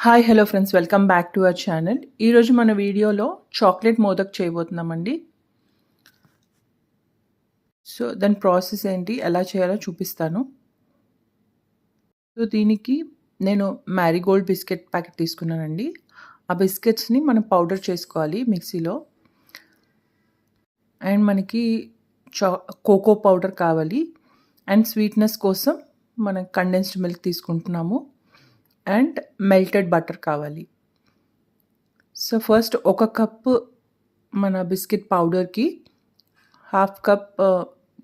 Hi hello friends, welcome back to our channel. ఈరోజు మన వీడియోలో చాక్లెట్ మోదక్ చేయబోతున్నామండి. సో దాని ప్రాసెస్ ఏంటి, ఎలా చేయాలో చూపిస్తాను. సో దీనికి నేను మ్యారీగోల్డ్ బిస్కెట్ ప్యాకెట్ తీసుకున్నానండి. ఆ బిస్కెట్స్ని మనం పౌడర్ చేసుకోవాలి మిక్సీలో. అండ్ మనకి కోకో పౌడర్ కావాలి. అండ్ స్వీట్నెస్ కోసం మనం కండెన్స్డ్ మిల్క్ తీసుకుంటున్నాము. అండ్ మెల్టెడ్ బటర్ కావాలి. సో ఫస్ట్ ఒక కప్పు మన బిస్కెట్ పౌడర్కి హాఫ్ కప్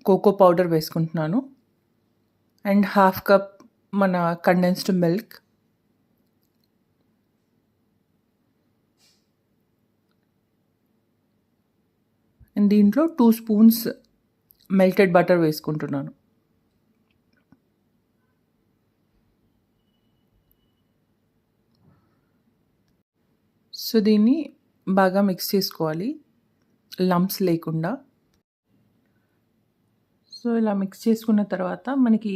కోకో పౌడర్ వేసుకుంటున్నాను. అండ్ హాఫ్ కప్ మన కండెన్స్డ్ మిల్క్, అండ్ దీంట్లో 2 స్పూన్స్ మెల్టెడ్ బటర్ వేసుకుంటున్నాను. సో దీన్ని బాగా మిక్స్ చేసుకోవాలి, లంప్స్ లేకుండా. సో ఇలా మిక్స్ చేసుకున్న తర్వాత మనకి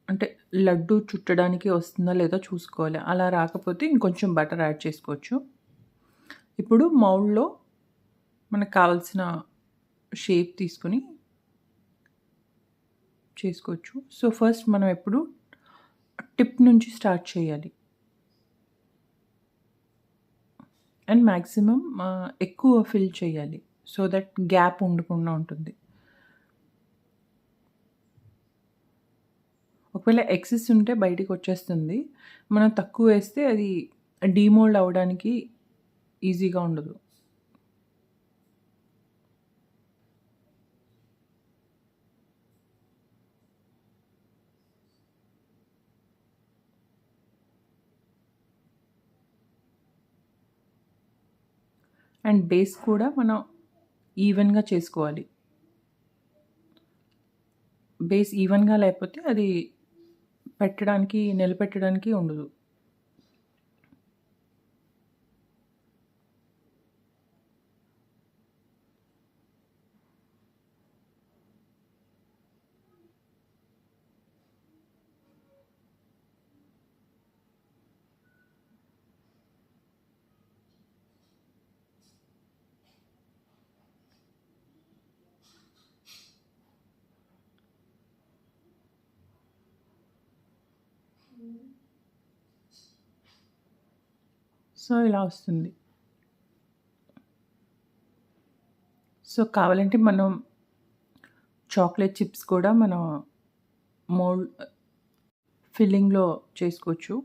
అంటే లడ్డు చుట్టడానికి వస్తుందో లేదో చూసుకోవాలి. అలా రాకపోతే ఇంకొంచెం బటర్ యాడ్ చేసుకోవచ్చు. ఇప్పుడు మౌల్డ్లో మనకు కావాల్సిన షేప్ తీసుకుని చేసుకోవచ్చు. సో ఫస్ట్ మనం ఎప్పుడు టిప్ నుంచి స్టార్ట్ చేయాలి. అండ్ మ్యాక్సిమం ఎక్కువ ఫిల్ చేయాలి, సో దట్ గ్యాప్ ఉండకుండా ఉంటుంది. ఒకవేళ ఎక్సెస్ ఉంటే బయటికి వచ్చేస్తుంది. మనం తక్కువ వేస్తే అది డీమోల్డ్ అవ్వడానికి ఈజీగా ఉండదు. అండ్ బేస్ కూడా మనం ఈవెన్గా చేసుకోవాలి. బేస్ ఈవెన్గా లేకపోతే అది నిలబెట్టడానికి ఉండదు. సో ఇలా వస్తుంది. సో కావాలంటే మనం చాక్లెట్ చిప్స్ కూడా మనం మోల్డ్ ఫిల్లింగ్లో చేసుకోవచ్చు.